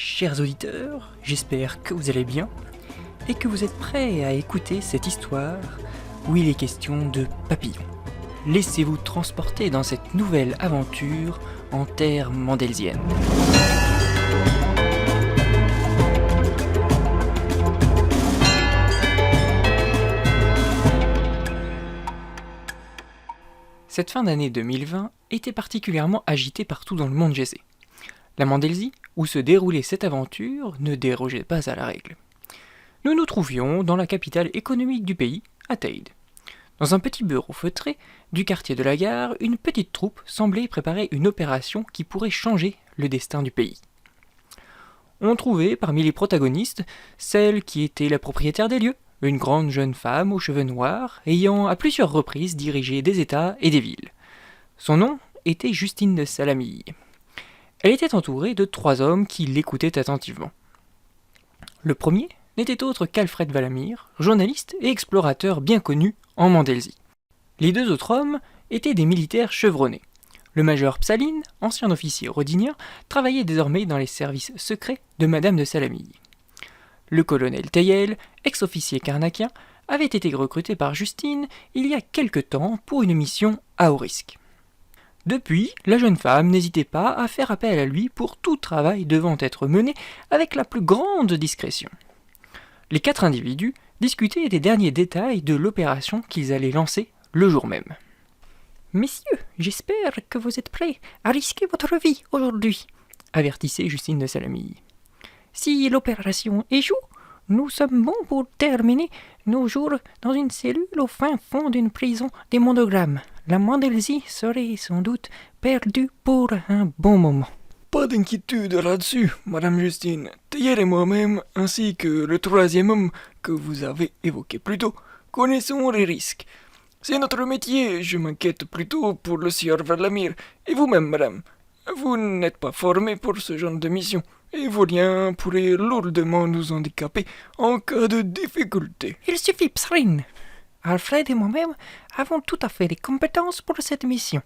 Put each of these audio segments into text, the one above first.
Chers auditeurs, j'espère que vous allez bien et que vous êtes prêts à écouter cette histoire où il est question de papillons. Laissez-vous transporter dans cette nouvelle aventure en terre mandelsienne. Cette fin d'année 2020 était particulièrement agitée partout dans le monde jazzy. La Mandelsie, où se déroulait cette aventure, ne dérogeait pas à la règle. Nous nous trouvions dans la capitale économique du pays, à Theide. Dans un petit bureau feutré du quartier de la gare, une petite troupe semblait préparer une opération qui pourrait changer le destin du pays. On trouvait parmi les protagonistes celle qui était la propriétaire des lieux, une grande jeune femme aux cheveux noirs, ayant à plusieurs reprises dirigé des États et des villes. Son nom était Justine de Salamille. Elle était entourée de 3 hommes qui l'écoutaient attentivement. Le premier n'était autre qu'Alfred Valamir, journaliste et explorateur bien connu en Mandelsie. Les 2 autres hommes étaient des militaires chevronnés. Le major Psaline, ancien officier rhodinien, travaillait désormais dans les services secrets de Madame de Salamille. Le colonel Teyel, ex-officier carnacien, avait été recruté par Justine il y a quelque temps pour une mission à haut risque. Depuis, la jeune femme n'hésitait pas à faire appel à lui pour tout travail devant être mené avec la plus grande discrétion. Les 4 individus discutaient des derniers détails de l'opération qu'ils allaient lancer le jour même. « Messieurs, j'espère que vous êtes prêts à risquer votre vie aujourd'hui, » avertissait Justine de Salamille. « Si l'opération échoue, nous sommes bons pour terminer nos jours dans une cellule au fin fond d'une prison des monogrammes. La Mandelsie serait sans doute perdue pour un bon moment. » Pas d'inquiétude là-dessus, Madame Justine. Théière et moi-même, ainsi que le 3e homme que vous avez évoqué plus tôt, connaissons les risques. C'est notre métier, je m'inquiète plutôt pour le sieur Valamir. Et vous-même, madame, vous n'êtes pas formée pour ce genre de mission, et vos liens pourraient lourdement nous handicaper en cas de difficulté. Il suffit, Psrin. Alfred et moi-même avons tout à fait les compétences pour cette mission.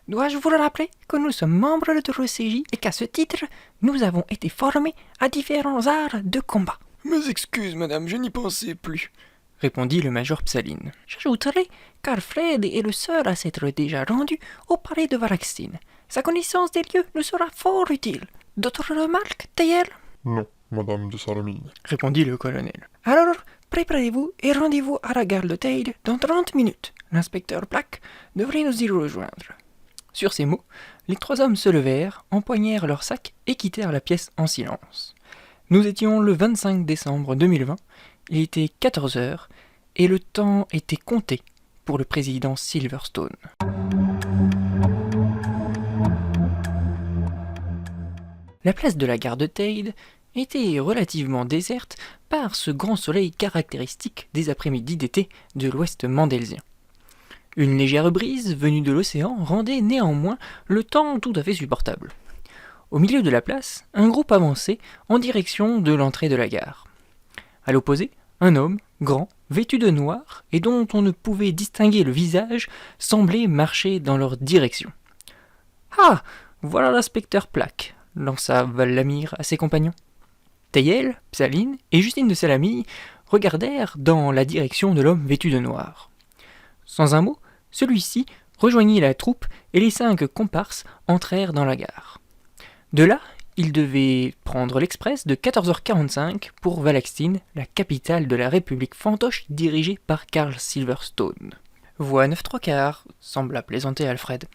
Dois-je vous rappeler que nous sommes membres de l'OCJ et qu'à ce titre, nous avons été formés à différents arts de combat. Mes excuses, madame, je n'y pensais plus, répondit le major Psaline. J'ajouterai qu'Alfred est le seul à s'être déjà rendu au palais de Valaxine. Sa connaissance des lieux nous sera fort utile. D'autres remarques, Teyel ? Non, Madame de Salamille, répondit le colonel. Alors, préparez-vous et rendez-vous à la gare de Theide dans 30 minutes. L'inspecteur Black devrait nous y rejoindre. Sur ces mots, les 3 hommes se levèrent, empoignèrent leurs sacs et quittèrent la pièce en silence. Nous étions le 25 décembre 2020, il était 14 heures et le temps était compté pour le président Silverstone. La place de la gare de Theide était relativement déserte par ce grand soleil caractéristique des après-midi d'été de l'ouest mandelsien. Une légère brise venue de l'océan rendait néanmoins le temps tout à fait supportable. Au milieu de la place, un groupe avançait en direction de l'entrée de la gare. À l'opposé, un homme, grand, vêtu de noir et dont on ne pouvait distinguer le visage, semblait marcher dans leur direction. « Ah, voilà l'inspecteur Plaque !» lança Valamir à ses compagnons. Teyel, Psaline et Justine de Salamille regardèrent dans la direction de l'homme vêtu de noir. Sans un mot, celui-ci rejoignit la troupe et les 5 comparses entrèrent dans la gare. De là, ils devaient prendre l'express de 14h45 pour Valaxine, la capitale de la République fantoche dirigée par Carl Silverstone. « Voie 9 3/4, sembla plaisanter Alfred.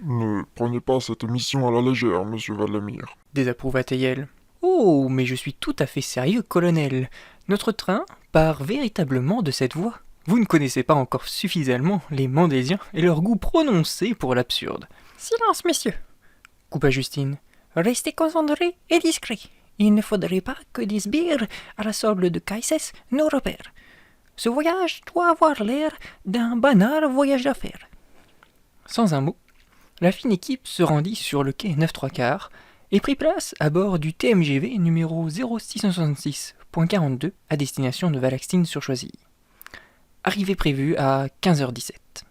ne prenez pas cette mission à la légère, monsieur Valamir. Désapprouva Teyel. Oh, mais je suis tout à fait sérieux, colonel. Notre train part véritablement de cette voie. Vous ne connaissez pas encore suffisamment les Mandésiens et leur goût prononcé pour l'absurde. Silence, messieurs, coupa Justine. Restez concentrés et discrets. Il ne faudrait pas que des sbires à la solde de Caïsès nous repèrent. Ce voyage doit avoir l'air d'un banal voyage d'affaires. Sans un mot, la fine équipe se rendit sur le quai 9 3/4 et prit place à bord du TMGV numéro 0666.42 à destination de Valaxine-sur-Choisy. Arrivée prévue à 15h17.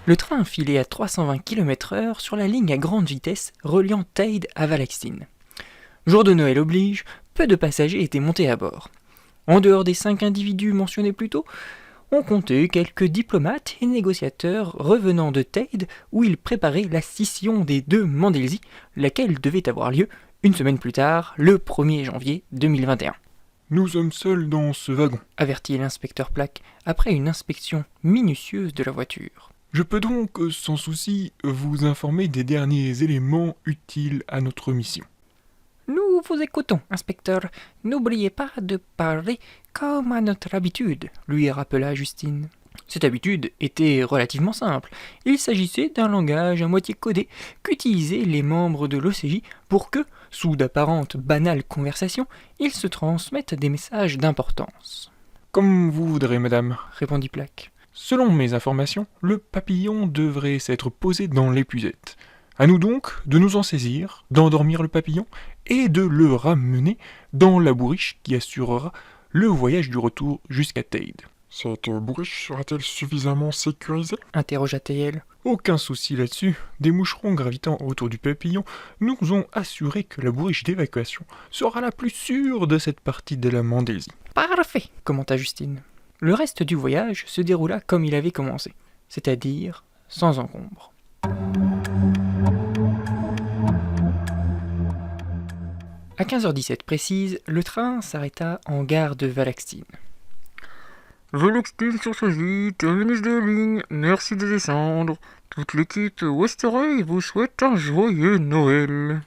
Le train filait à 320 km/h sur la ligne à grande vitesse reliant Teyde à Valaxine. Jour de Noël oblige, peu de passagers étaient montés à bord. En dehors des 5 individus mentionnés plus tôt, on comptait quelques diplomates et négociateurs revenant de Teyde où ils préparaient la scission des deux Mandelsi, laquelle devait avoir lieu une semaine plus tard, le 1er janvier 2021. Nous sommes seuls dans ce wagon, Avertit l'inspecteur Plaque après une inspection minutieuse de la voiture. Je peux donc, sans souci, vous informer des derniers éléments utiles à notre mission. Nous vous écoutons, inspecteur. N'oubliez pas de parler comme à notre habitude, lui rappela Justine. Cette habitude était relativement simple. Il s'agissait d'un langage à moitié codé qu'utilisaient les membres de l'OCJ pour que, sous d'apparentes banales conversations, ils se transmettent des messages d'importance. Comme vous voudrez, madame. Répondit Plaque. Selon mes informations, le papillon devrait s'être posé dans l'épuisette. À nous donc de nous en saisir, d'endormir le papillon et de le ramener dans la bourriche qui assurera le voyage du retour jusqu'à Teyde. Cette bourriche sera-t-elle suffisamment sécurisée? Interrogea Théiel. Aucun souci là-dessus, des moucherons gravitant autour du papillon nous ont assuré que la bourriche d'évacuation sera la plus sûre de cette partie de la Mandelsi. Parfait, commenta Justine. Le reste du voyage se déroula comme il avait commencé, c'est-à-dire sans encombre. À 15h17 précise, le train s'arrêta en gare de Valaxine. Valaxine sur Sophie, terminus de ligne, merci de descendre. Toute l'équipe Westerail vous souhaite un joyeux Noël.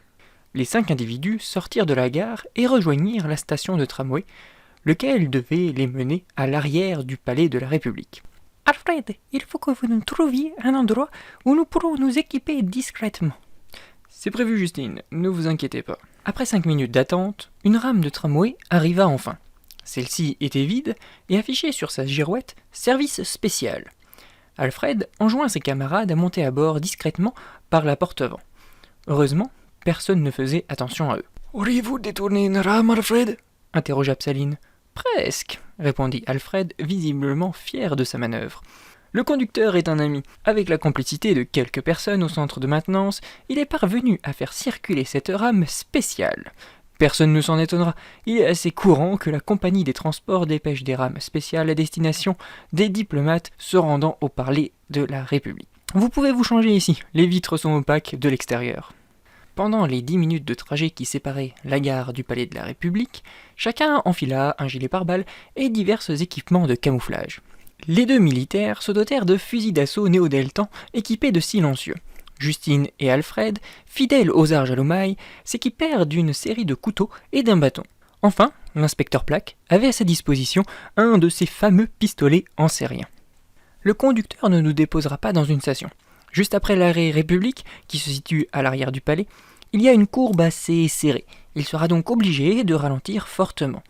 Les 5 individus sortirent de la gare et rejoignirent la station de tramway, lequel devait les mener à l'arrière du palais de la République. Alfred, il faut que vous nous trouviez un endroit où nous pourrons nous équiper discrètement. C'est prévu, Justine, ne vous inquiétez pas. Après 5 minutes d'attente, une rame de tramway arriva enfin. Celle-ci était vide et affichait sur sa girouette « Service spécial ». Alfred enjoint ses camarades à monter à bord discrètement par la porte avant. Heureusement, personne ne faisait attention à eux. « Auriez-vous détourné une rame, Alfred ?» interrogea Psaline. « Presque », répondit Alfred, visiblement fier de sa manœuvre. Le conducteur est un ami. Avec la complicité de quelques personnes au centre de maintenance, il est parvenu à faire circuler cette rame spéciale. Personne ne s'en étonnera, il est assez courant que la compagnie des transports dépêche des rames spéciales à destination des diplomates se rendant au palais de la République. Vous pouvez vous changer ici, les vitres sont opaques de l'extérieur. Pendant les 10 minutes de trajet qui séparaient la gare du palais de la République, chacun enfila un gilet pare-balles et divers équipements de camouflage. Les 2 militaires se dotèrent de fusils d'assaut néo-deltan équipés de silencieux. Justine et Alfred, fidèles aux arges à l'omaille, s'équipèrent d'une série de couteaux et d'un bâton. Enfin, l'inspecteur Plaque avait à sa disposition un de ces fameux pistolets ancériens. Le conducteur ne nous déposera pas dans une station. Juste après l'arrêt République, qui se situe à l'arrière du palais, il y a une courbe assez serrée. Il sera donc obligé de ralentir fortement.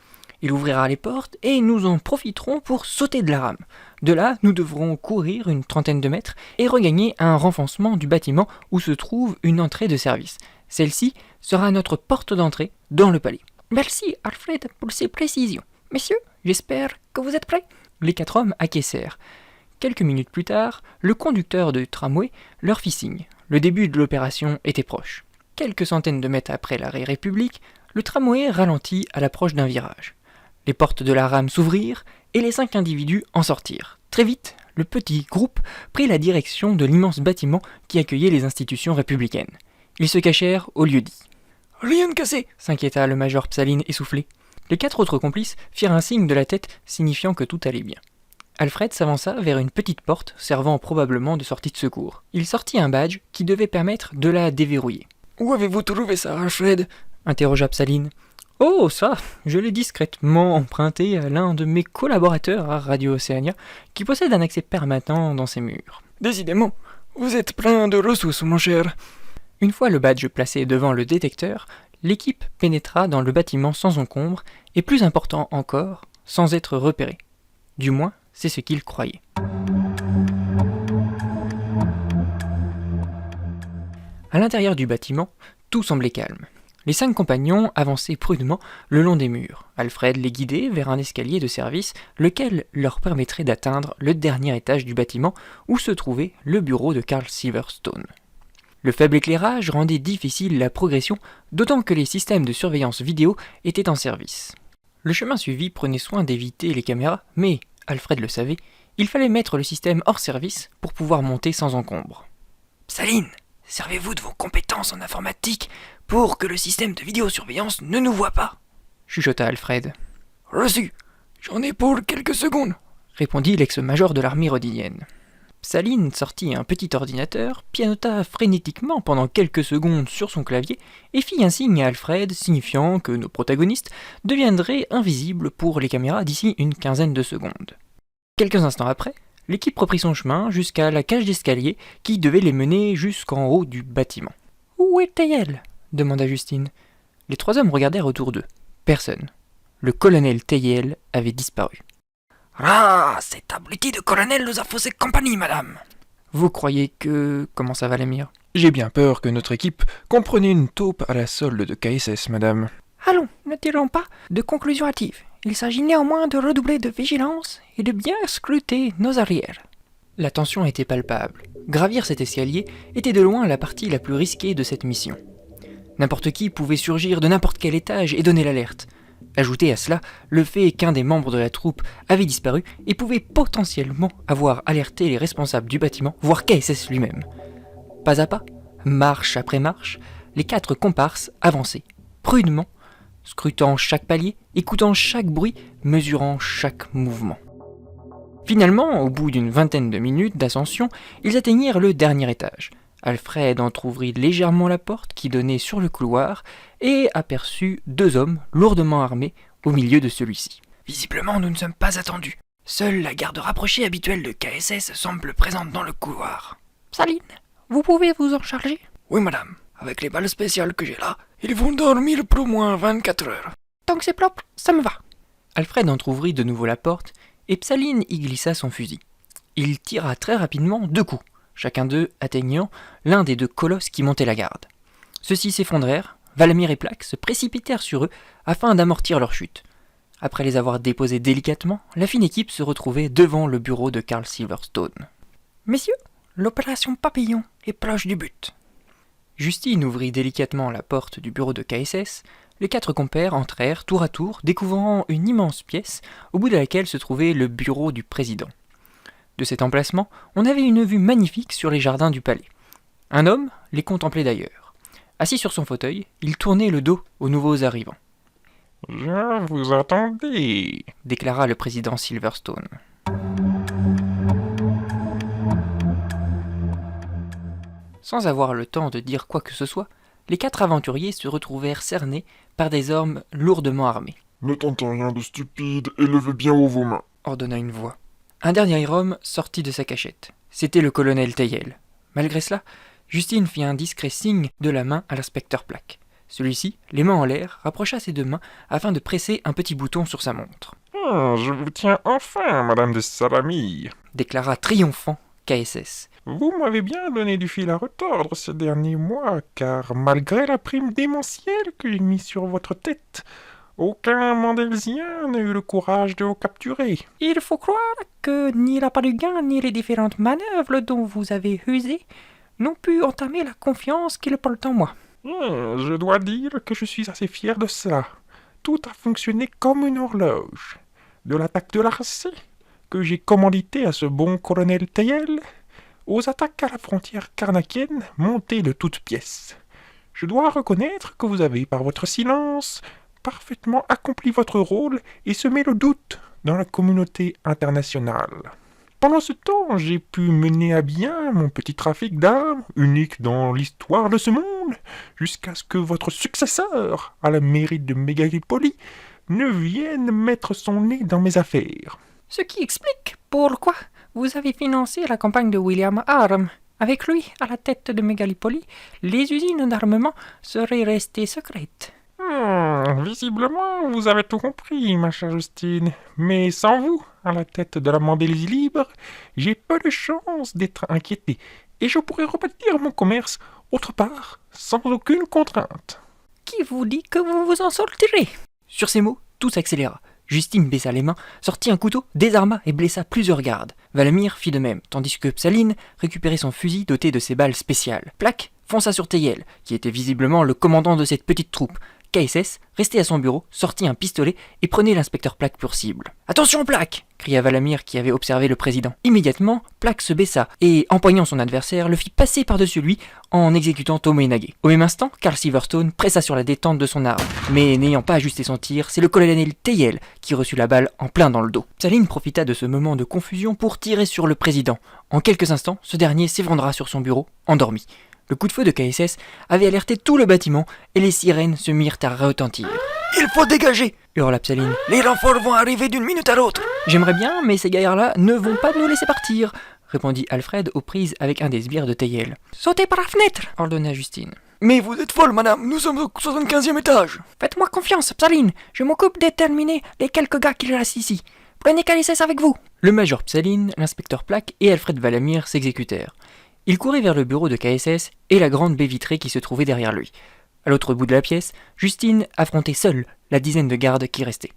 Il ouvrira les portes et nous en profiterons pour sauter de la rame. De là, nous devrons courir une trentaine de mètres et regagner un renfoncement du bâtiment où se trouve une entrée de service. Celle-ci sera notre porte d'entrée dans le palais. Merci Alfred pour ces précisions. Messieurs, j'espère que vous êtes prêts. Les 4 hommes acquiescèrent. Quelques minutes plus tard, le conducteur de tramway leur fit signe. Le début de l'opération était proche. Quelques centaines de mètres après l'arrêt République, le tramway ralentit à l'approche d'un virage. Les portes de la rame s'ouvrirent et les 5 individus en sortirent. Très vite, le petit groupe prit la direction de l'immense bâtiment qui accueillait les institutions républicaines. Ils se cachèrent au lieu-dit. « Rien de cassé !» s'inquiéta le major Psaline essoufflé. Les 4 autres complices firent un signe de la tête signifiant que tout allait bien. Alfred s'avança vers une petite porte servant probablement de sortie de secours. Il sortit un badge qui devait permettre de la déverrouiller. « Où avez-vous trouvé ça, Alfred ?» interrogea Psaline. « Oh, ça, je l'ai discrètement emprunté à l'un de mes collaborateurs à Radio Océania, qui possède un accès permanent dans ses murs. » « Décidément, vous êtes plein de ressources, mon cher. » Une fois le badge placé devant le détecteur, l'équipe pénétra dans le bâtiment sans encombre, et plus important encore, sans être repéré. Du moins, c'est ce qu'ils croyaient. À l'intérieur du bâtiment, tout semblait calme. Les 5 compagnons avançaient prudemment le long des murs. Alfred les guidait vers un escalier de service, lequel leur permettrait d'atteindre le dernier étage du bâtiment où se trouvait le bureau de Carl Silverstone. Le faible éclairage rendait difficile la progression, d'autant que les systèmes de surveillance vidéo étaient en service. Le chemin suivi prenait soin d'éviter les caméras, mais, Alfred le savait, il fallait mettre le système hors service pour pouvoir monter sans encombre. « Saline, servez-vous de vos compétences en informatique pour que le système de vidéosurveillance ne nous voit pas !» chuchota Alfred. « Reçu. J'en ai pour quelques secondes !» répondit l'ex-major de l'armée rhodinienne. Saline sortit un petit ordinateur, pianota frénétiquement pendant quelques secondes sur son clavier et fit un signe à Alfred signifiant que nos protagonistes deviendraient invisibles pour les caméras d'ici une quinzaine de secondes. Quelques instants après, l'équipe reprit son chemin jusqu'à la cage d'escalier qui devait les mener jusqu'en haut du bâtiment. « Où était-elle » demanda Justine. Les 3 hommes regardèrent autour d'eux. Personne. Le colonel Teyel avait disparu. « Ah, cet abruti de colonel nous a faussé compagnie, madame !»« Vous croyez que... » commença Valamir. « J'ai bien peur que notre équipe comprenne une taupe à la solde de KSS, madame. » « Allons, ne tirons pas de conclusions hâtives. Il s'agit néanmoins de redoubler de vigilance et de bien scruter nos arrières. » La tension était palpable. Gravir cet escalier était de loin la partie la plus risquée de cette mission. N'importe qui pouvait surgir de n'importe quel étage et donner l'alerte. Ajoutez à cela le fait qu'un des membres de la troupe avait disparu et pouvait potentiellement avoir alerté les responsables du bâtiment, voire KSS lui-même. Pas à pas, marche après marche, les 4 comparses avançaient, prudemment, scrutant chaque palier, écoutant chaque bruit, mesurant chaque mouvement. Finalement, au bout d'une vingtaine de minutes d'ascension, ils atteignirent le dernier étage. Alfred entr'ouvrit légèrement la porte qui donnait sur le couloir et aperçut 2 hommes lourdement armés au milieu de celui-ci. « Visiblement, nous ne sommes pas attendus. Seule la garde rapprochée habituelle de KSS semble présente dans le couloir. »« Saline, vous pouvez vous en charger ?»« Oui, madame. Avec les balles spéciales que j'ai là, ils vont dormir pour au moins 24 heures. » « Tant que c'est propre, ça me va. » Alfred entr'ouvrit de nouveau la porte et Psaline y glissa son fusil. Il tira très rapidement 2 coups, chacun d'eux atteignant l'un des 2 colosses qui montaient la garde. Ceux-ci s'effondrèrent, Valamir et Plaque se précipitèrent sur eux afin d'amortir leur chute. Après les avoir déposés délicatement, la fine équipe se retrouvait devant le bureau de Carl Silverstone. « Messieurs, l'opération Papillon est proche du but. » Justine ouvrit délicatement la porte du bureau de KSS. Les 4 compères entrèrent tour à tour, découvrant une immense pièce au bout de laquelle se trouvait le bureau du président. De cet emplacement, on avait une vue magnifique sur les jardins du palais. Un homme les contemplait d'ailleurs. Assis sur son fauteuil, il tournait le dos aux nouveaux arrivants. « Je vous attendais, » déclara le président Silverstone. Sans avoir le temps de dire quoi que ce soit, les 4 aventuriers se retrouvèrent cernés par des hommes lourdement armés. « Ne tentez rien de stupide et levez bien haut vos mains. » ordonna une voix. Un dernier homme sortit de sa cachette. C'était le colonel Teyel. Malgré cela, Justine fit un discret signe de la main à l'inspecteur Plaque. Celui-ci, les mains en l'air, rapprocha ses 2 mains afin de presser un petit bouton sur sa montre. « Je vous tiens enfin, madame de Salami, » déclara triomphant KSS. « Vous m'avez bien donné du fil à retordre ces derniers mois, car malgré la prime démentielle que j'ai mise sur votre tête, aucun Mandelsien n'a eu le courage de vous capturer. » « Il faut croire que ni la part du gain ni les différentes manœuvres dont vous avez usé n'ont pu entamer la confiance qu'ils portent en moi. » Je dois dire que je suis assez fier de cela. Tout a fonctionné comme une horloge. De l'attaque de l'Arcée, que j'ai commandité à ce bon colonel Teyel, aux attaques à la frontière carnakienne montées de toutes pièces. Je dois reconnaître que vous avez, par votre silence, parfaitement accompli votre rôle et semé le doute dans la communauté internationale. Pendant ce temps, j'ai pu mener à bien mon petit trafic d'armes, unique dans l'histoire de ce monde, jusqu'à ce que votre successeur, à la mairie de Mégalipoli, ne vienne mettre son nez dans mes affaires. Ce qui explique pourquoi vous avez financé la campagne de William Arm. Avec lui à la tête de Mégalipoli, les usines d'armement seraient restées secrètes. Visiblement, vous avez tout compris, ma chère Justine. Mais sans vous, à la tête de la Mandélésie libre, j'ai peu de chance d'être inquiété, et je pourrais rebâtir mon commerce autre part, sans aucune contrainte. qui vous dit que vous vous en sortirez? Sur ces mots, tout s'accéléra. Justine baissa les mains, sortit un couteau, désarma et blessa plusieurs gardes. Valamir fit de même, tandis que Psaline récupérait son fusil doté de ses balles spéciales. Plaque fonça sur Teyel, qui était visiblement le commandant de cette petite troupe. KSS, resté à son bureau, sortit un pistolet et prenait l'inspecteur Plaque pour cible. « Attention, Plaque !» cria Valamir qui avait observé le président. Immédiatement, Plaque se baissa et, empoignant son adversaire, le fit passer par-dessus lui en exécutant Tomoe-nage. Au même instant, Carl Silverstone pressa sur la détente de son arme. Mais n'ayant pas ajusté son tir, c'est le colonel Teyel qui reçut la balle en plein dans le dos. Psaline profita de ce moment de confusion pour tirer sur le président. En quelques instants, ce dernier s'effondra sur son bureau, endormi. Le coup de feu de KSS avait alerté tout le bâtiment et les sirènes se mirent à retentir. « Il faut dégager !» hurla Psaline. « Les renforts vont arriver d'une minute à l'autre !» « J'aimerais bien, mais ces gaillards-là ne vont pas nous laisser partir !» répondit Alfred aux prises avec un des sbires de Teyel. « Sautez par la fenêtre !» ordonna Justine. « Mais vous êtes folle, madame, nous sommes au 75e étage !»« Faites-moi confiance, Psaline, je m'occupe de terminer les quelques gars qui restent ici. Prenez KSS avec vous !» Le major Psaline, l'inspecteur Plaque et Alfred Valamir s'exécutèrent. Il courait vers le bureau de KSS et la grande baie vitrée qui se trouvait derrière lui. À l'autre bout de la pièce, Justine affrontait seule la dizaine de gardes qui restaient.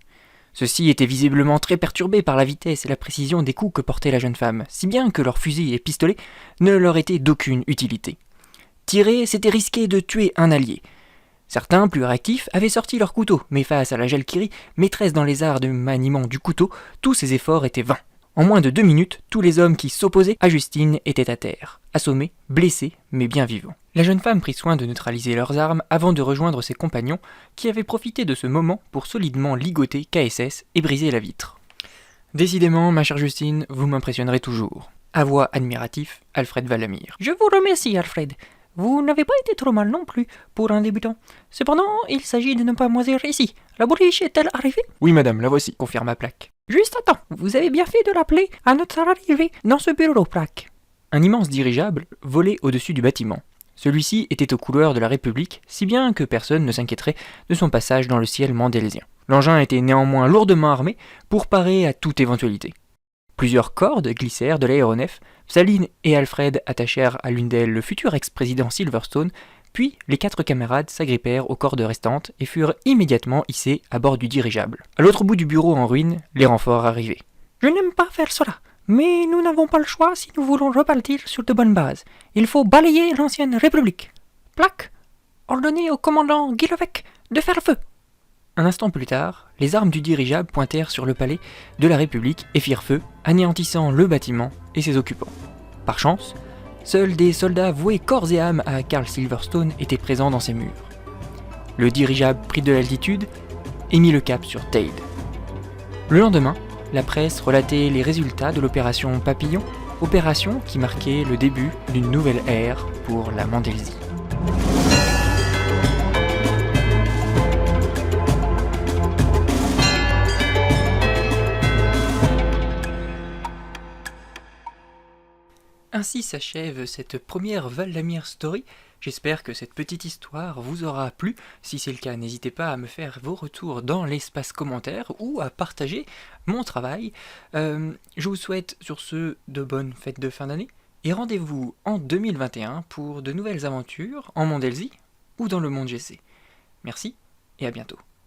Ceux-ci étaient visiblement très perturbés par la vitesse et la précision des coups que portait la jeune femme, si bien que leurs fusils et pistolets ne leur étaient d'aucune utilité. Tirer, c'était risquer de tuer un allié. Certains, plus réactifs, avaient sorti leurs couteaux, mais face à la Jalkiri, maîtresse dans les arts de maniement du couteau, tous ces efforts étaient vains. En moins de 2 minutes, tous les hommes qui s'opposaient à Justine étaient à terre, assommés, blessés, mais bien vivants. La jeune femme prit soin de neutraliser leurs armes avant de rejoindre ses compagnons, qui avaient profité de ce moment pour solidement ligoter KSS et briser la vitre. « Décidément, ma chère Justine, vous m'impressionnerez toujours. » Avoua admiratif Alfred Valamir. « Je vous remercie, Alfred. Vous n'avez pas été trop mal non plus pour un débutant. Cependant, il s'agit de ne pas moisir ici. La bourriche est-elle arrivée ?»« Oui, madame, la voici. » confirma Plaque. « Juste à temps. Vous avez bien fait de l'appeler à notre arrivée dans ce bureau, Plaque. » Un immense dirigeable volait au-dessus du bâtiment. Celui-ci était aux couleurs de la République, si bien que personne ne s'inquiéterait de son passage dans le ciel mandélésien. L'engin était néanmoins lourdement armé pour parer à toute éventualité. Plusieurs cordes glissèrent de l'aéronef, Psaline et Alfred attachèrent à l'une d'elles le futur ex-président Silverstone, puis les 4 camarades s'agrippèrent aux cordes restantes et furent immédiatement hissés à bord du dirigeable. À l'autre bout du bureau en ruine, les renforts arrivaient. « Je n'aime pas faire cela, mais nous n'avons pas le choix si nous voulons repartir sur de bonnes bases. Il faut balayer l'ancienne République. Plaque, ordonnez au commandant Guillovec de faire feu. » Un instant plus tard, les armes du dirigeable pointèrent sur le palais de la République et firent feu, anéantissant le bâtiment et ses occupants. Par chance, seuls des soldats voués corps et âme à Carl Silverstone étaient présents dans ces murs. Le dirigeable prit de l'altitude et mit le cap sur Teyde. Le lendemain, la presse relatait les résultats de l'opération Papillon, opération qui marquait le début d'une nouvelle ère pour la Mandélsie. Ainsi s'achève cette première Valamir Story. J'espère que cette petite histoire vous aura plu. Si c'est le cas, n'hésitez pas à me faire vos retours dans l'espace commentaire ou à partager mon travail. Je vous souhaite sur ce de bonnes fêtes de fin d'année et rendez-vous en 2021 pour de nouvelles aventures en Mandélsie ou dans le monde GC. Merci et à bientôt.